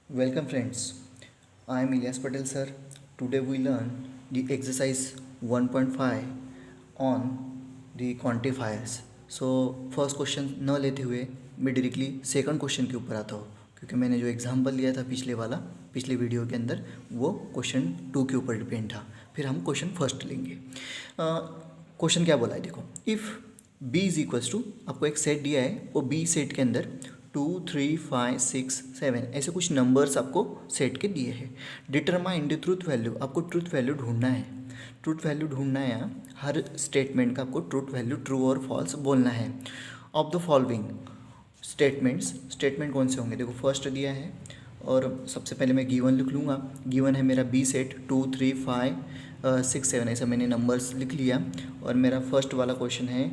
Welcome friends, I am Ilyas Patel sir. Today we learn the exercise 1.5 on the quantifiers. So first question न लेते हुए मैं directly second question के ऊपर आता हूँ क्योंकि मैंने जो एग्जाम्पल लिया था पिछले वीडियो के अंदर वो क्वेश्चन 2 के ऊपर डिपेंड था। फिर हम क्वेश्चन फर्स्ट लेंगे। क्वेश्चन क्या बोला है देखो, if b is equals to, आपको एक सेट दिया है वो b सेट के अंदर 2, 3, 5, 6, 7 ऐसे कुछ नंबर्स आपको सेट के दिए हैं। डिटरमाइन द ट्रूथ वैल्यू, आपको ट्रूथ वैल्यू ढूंढना है। ट्रूथ वैल्यू ढूंढना है, हर स्टेटमेंट का आपको ट्रूथ वैल्यू ट्रू और फॉल्स बोलना है। ऑफ द फॉलोइंग स्टेटमेंट कौन से होंगे देखो, फर्स्ट दिया है और सबसे पहले मैं गिवन लिख लूँगा। गिवन है मेरा बी सेट 2, 3, 5, 6, 7 ऐसा मैंने नंबर्स लिख लिया। और मेरा फर्स्ट वाला क्वेश्चन है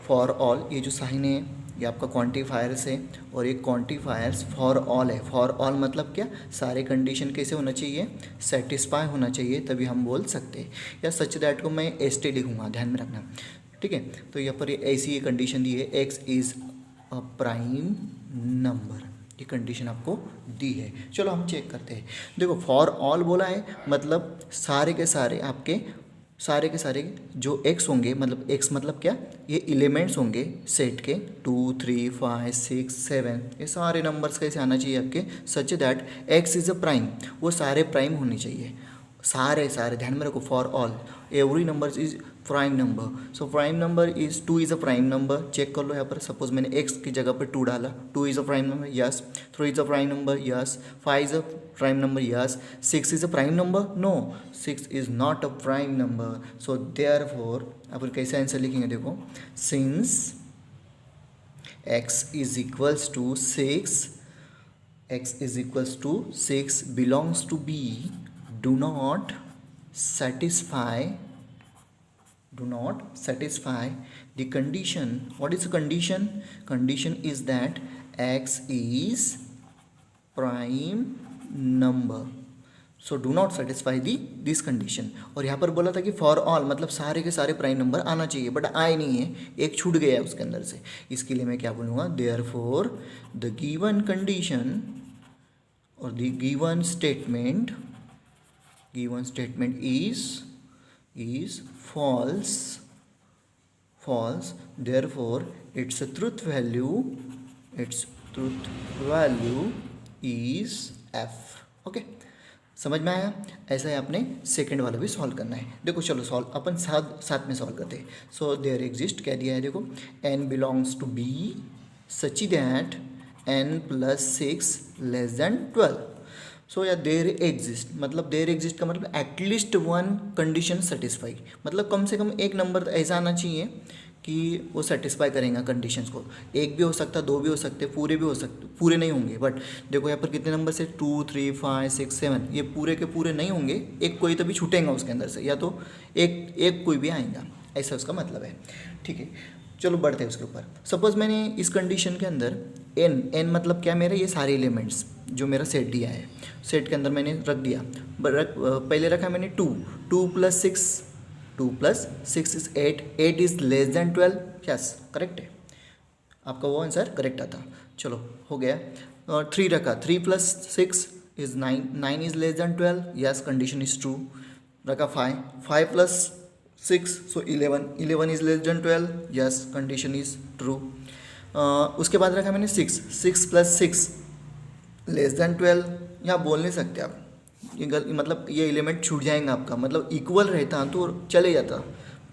फॉर ऑल, ये जो साइन है ये आपका क्वांटिफायर्स है और ये क्वांटिफायर्स फॉर ऑल है। फॉर ऑल मतलब क्या, सारे कंडीशन कैसे होना चाहिए, सेटिस्फाई होना चाहिए तभी हम बोल सकते हैं। या सच दैट को मैं एस टी लिखूँगा, ध्यान में रखना, ठीक है। तो यहाँ पर ये ऐसी ये कंडीशन दी है, x is a prime number, ये कंडीशन आपको दी है। चलो हम चेक करते हैं। देखो फॉर ऑल बोला है मतलब सारे के सारे जो एक्स होंगे, मतलब एक्स मतलब क्या, ये एलिमेंट्स होंगे सेट के 2, 3, 5, 6, 7 ये सारे नंबर्स कैसे आना चाहिए आपके, such that X is a prime, वो सारे प्राइम होने चाहिए। सारे ध्यान में रखो, for all every number is prime number. So prime number is 2 is a prime number. Check कर लो यहाँ पर, सपोज मैंने एक्स की जगह पर 2 डाला, 2 is a prime number, yes. 3 is a prime number, yes. 5 is a prime number, yes. 6 is a prime number, no, 6 is not a prime number. So therefore आप कैसे आंसर लिखेंगे देखो, since x is equals to 6, x is equals to 6 belongs to b, do not satisfy the condition. What is the condition? Condition is that x is prime number. So do not satisfy this condition. और यहाँ पर बोला था कि for all मतलब सारे के सारे प्राइम नंबर आना चाहिए, बट आए नहीं है, एक छूट गया है उसके अंदर से। इसके लिए मैं क्या बोलूँगा, देयरफॉर द गिवन कंडीशन और the given statement is false, therefore its truth value is f। Okay, समझ में आया। ऐसा ही आपने सेकंड वाला भी सॉल्व करना है। देखो चलो सॉल्व अपन साथ में सॉल्व करते हैं। सो देयर एग्जिस्ट, क्या दिया है देखो, n belongs to b such that n + 6 < 12। So या देयर एग्जिस्ट मतलब देयर एग्जिस्ट का मतलब एटलीस्ट वन कंडीशन सेटिस्फाई, मतलब कम से कम एक नंबर ऐसा आना चाहिए कि वो सेटिस्फाई करेगा कंडीशंस को। एक भी हो सकता, दो भी हो सकते, पूरे भी हो सकते, पूरे नहीं होंगे। बट देखो यहाँ पर कितने नंबर से 2, 3, 5, 6, 7 ये पूरे के पूरे नहीं होंगे, एक कोई तो भी छूटेगा उसके अंदर से, या तो एक कोई भी आएगा, ऐसा उसका मतलब है, ठीक है। चलो बढ़ते हैं उसके ऊपर। सपोज मैंने इस कंडीशन के अंदर n मतलब क्या, मेरे ये सारे एलिमेंट्स जो मेरा सेट दिया है, सेट के अंदर मैंने रख दिया। पहले रखा मैंने 2 + 6 इज 8 इज < 12, यस करेक्ट है, आपका वो आंसर करेक्ट आता। चलो हो गया। 3 रखा, 3 + 6 is 9 is < 12, yes condition is true. रखा 5 + 6 सो 11 is < 12, yes condition is true. उसके बाद रखा मैंने 6 + 6 < 12, यहाँ बोल नहीं सकते आप, ये मतलब ये एलिमेंट छूट जाएगा आपका, मतलब इक्वल रहता तो चले जाता,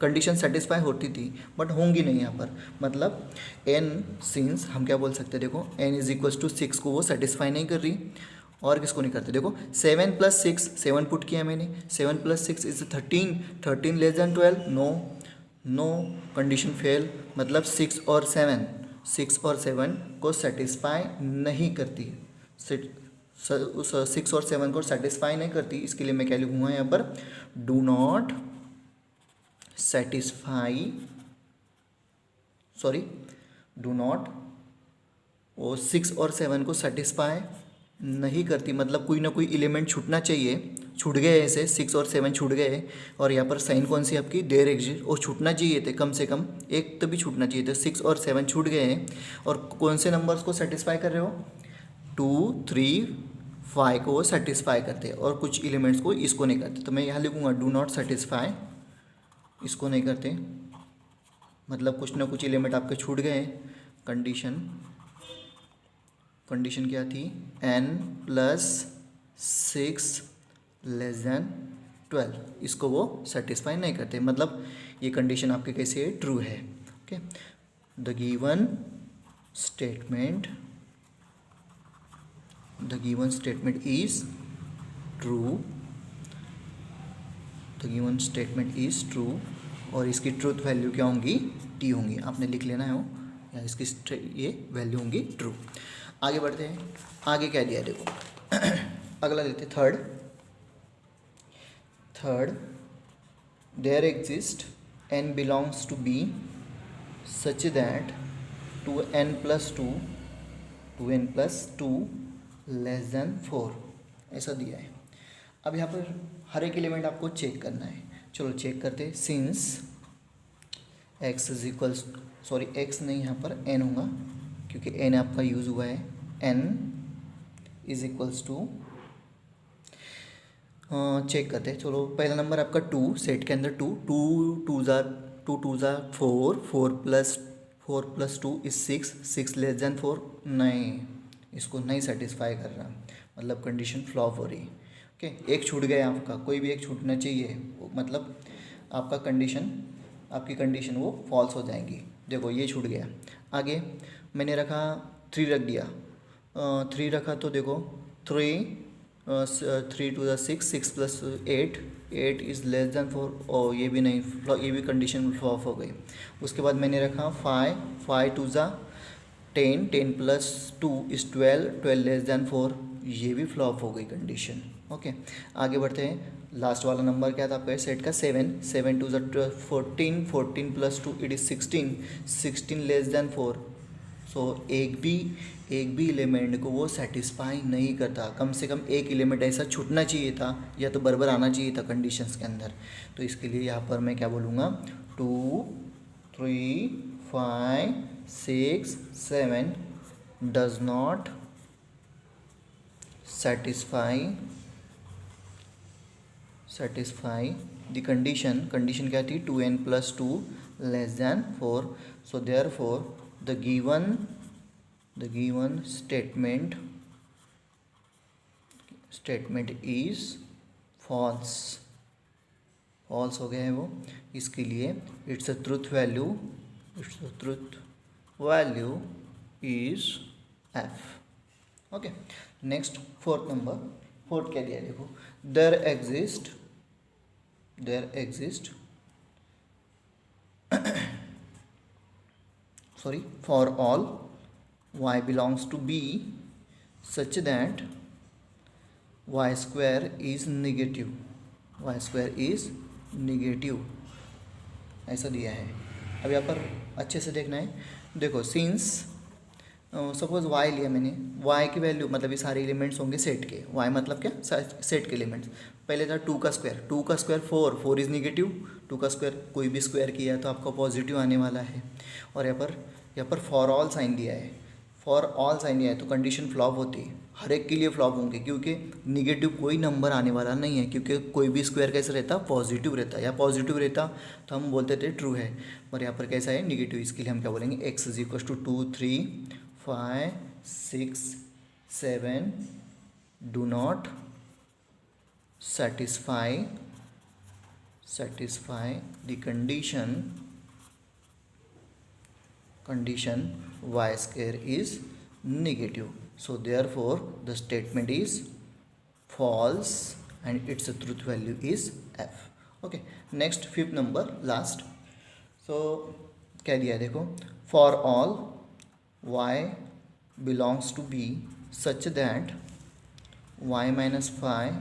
कंडीशन सेटिस्फाई होती थी, बट होंगी नहीं यहाँ पर। मतलब n सिंस हम क्या बोल सकते हैं देखो, n = 6 को वो सेटिस्फाई नहीं कर रही, और किसको नहीं करते देखो 7 + 6, 7 पुट किया मैंने, 7 + 6 इज 13 < 12, नो कंडीशन फेल, मतलब 6 और 7 को सेटिस्फाई नहीं करती, उस 6 और 7 को सेटिस्फाई नहीं करती। इसके लिए मैं क्या लिखूँगा यहाँ पर, डू नॉट वो 6 और 7 को सेटिस्फाई नहीं करती, मतलब कोई ना कोई एलिमेंट छूटना चाहिए, छूट गए ऐसे 6 और 7 छूट गए। और यहाँ पर साइन कौन सी आपकी, देयर एग्जिस्ट, और छूटना चाहिए थे, कम से कम एक तो भी छूटना चाहिए था, 6 और 7 छूट गए हैं। और कौन से नंबर्स को सेटिस्फाई कर रहे हो, 2, 3, फाइव को वो सेटिस्फाई करते हैं और कुछ एलिमेंट्स को इसको नहीं करते। तो मैं यहाँ लिखूँगा डू नॉट सेटिस्फाई, इसको नहीं करते, मतलब कुछ ना कुछ एलिमेंट आपके छूट गए। कंडीशन क्या थी, n+6 < 12, इसको वो सेटिस्फाई नहीं करते, मतलब ये कंडीशन आपके कैसे है, ट्रू है। Okay, the given statement is true, the given statement is true, और इसकी ट्रूथ वैल्यू क्या होंगी, टी होंगी, आपने लिख लेना है वो, या इसकी ये वैल्यू होंगी ट्रू। आगे बढ़ते हैं, आगे क्या दिया देखो अगला लेते third, there exist n belongs to b such that 2n+2 <4, ऐसा दिया है। अब यहाँ पर हर एक एलिमेंट आपको चेक करना है, चलो चेक करते हैं। सिंस x नहीं, यहाँ पर n होगा क्योंकि n आपका यूज़ हुआ है, n is equals to, check करते हैं। चलो पहला नंबर आपका 2, सेट के अंदर 2 2 ज़ा 4, 4+2 इज 6 <4, नहीं, इसको नहीं सेटिस्फाई कर रहा, मतलब कंडीशन फ्लॉप हो रही। ओके, एक छूट गया आपका, कोई भी एक छूटना चाहिए, मतलब आपकी कंडीशन वो फॉल्स हो जाएंगी। देखो ये छूट गया। आगे मैंने रखा 3 रख दिया, 3 रखा तो देखो 3 2 6 6+8 इज़ <4, और ये भी नहीं, ये भी कंडीशन फ्लॉप हो गई। उसके बाद मैंने रखा 5 2 10 10+2 इज़ 12 <4, ये भी फ्लॉप हो गई कंडीशन। ओके, आगे बढ़ते हैं। लास्ट वाला नंबर क्या था आपका सेट का, 7 2 14 14+2 इट इज़ 16 <4। सो एक भी एलिमेंट को वो सेटिस्फाई नहीं करता, कम से कम एक एलिमेंट ऐसा छूटना चाहिए था, या तो बराबर आना चाहिए था कंडीशंस के अंदर। तो इसके लिए यहाँ पर मैं क्या बोलूँगा, 2 3 5 6 7 does not satisfy the condition क्या थी, 2n+2 <4। so therefore the given statement is false हो गया है वो। इसके लिए its truth value is f। Okay, next fourth क्या दिया देखो, there exist for all y belongs to b such that y² is negative, ऐसा दिया है। अब यहाँ पर अच्छे से देखना है, देखो सिंस सपोज y लिया मैंने, y की वैल्यू मतलब ये सारे एलिमेंट्स होंगे सेट के, y मतलब क्या, सेट के एलिमेंट्स। पहले था 2 का स्क्वायर 4 इज़ नेगेटिव, 2 का स्क्वायर कोई भी स्क्वायर किया है तो आपका पॉजिटिव आने वाला है। और यहाँ पर फॉर ऑल साइन दिया है, तो कंडीशन फ्लॉप होती है, हर एक के लिए फ्लॉप होंगे, क्योंकि निगेटिव कोई नंबर आने वाला नहीं है, क्योंकि कोई भी स्क्वायर कैसे रहता, पॉजिटिव रहता, या पॉजिटिव रहता तो हम बोलते थे ट्रू है, पर यहाँ पर कैसा है, निगेटिव। इसके लिए हम क्या बोलेंगे, x is equal to 2 3 5 6 7 do not satisfy the condition y² is negative, so therefore the statement is false and its truth value is f। okay, next fifth number last, so क्या दिया देखो, for all y belongs to b such that y-5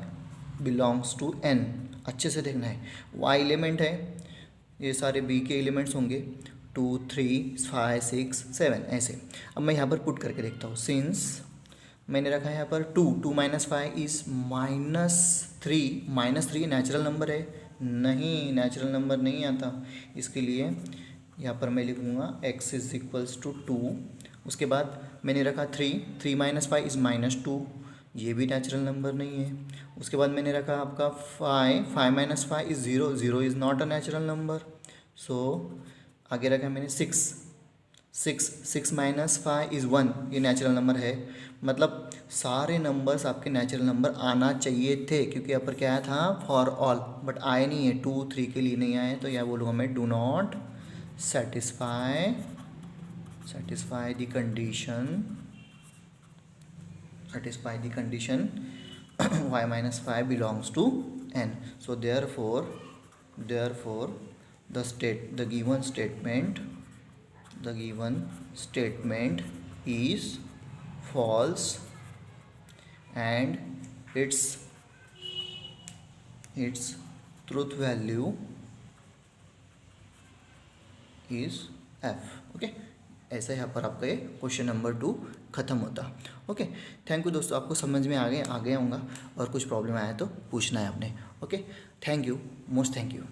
belongs to n। अच्छे से देखना है, y element है, ये सारे b के एलिमेंट्स होंगे, 2 3 5 6 7 ऐसे। अब मैं यहाँ पर पुट करके देखता हूँ, सिंस मैंने रखा है यहाँ पर 2 -5 इज़ -3 नेचुरल नंबर है, नहीं नेचुरल नंबर नहीं आता, इसके लिए यहाँ पर मैं लिखूँगा x इज इक्वल्स टू 2। उसके बाद मैंने रखा 3 3 - 5 इज़ -2, ये भी नेचुरल नंबर नहीं है। उसके बाद मैंने रखा आपका 5 minus 5 is 0, 0 is not a natural number. So आगे रखा मैंने 6 माइनस 5 इज़ 1, ये नेचुरल नंबर है। मतलब सारे नंबर्स आपके नेचुरल नंबर आना चाहिए थे, क्योंकि यहाँ पर क्या आया था फॉर ऑल, बट आए नहीं है, 2 3 के लिए नहीं आए। तो यह बोलूँगा मैं do not satisfy the condition y minus 5 belongs to n. So therefore the given statement is false and its truth value is f. Okay, ऐसा यहाँ पर आपका ये क्वेश्चन नंबर 2 ख़त्म होता। ओके, थैंक यू दोस्तों, आपको समझ में आ गया होगा, और कुछ प्रॉब्लम आया तो पूछना है आपने। Okay, thank you, most thank you.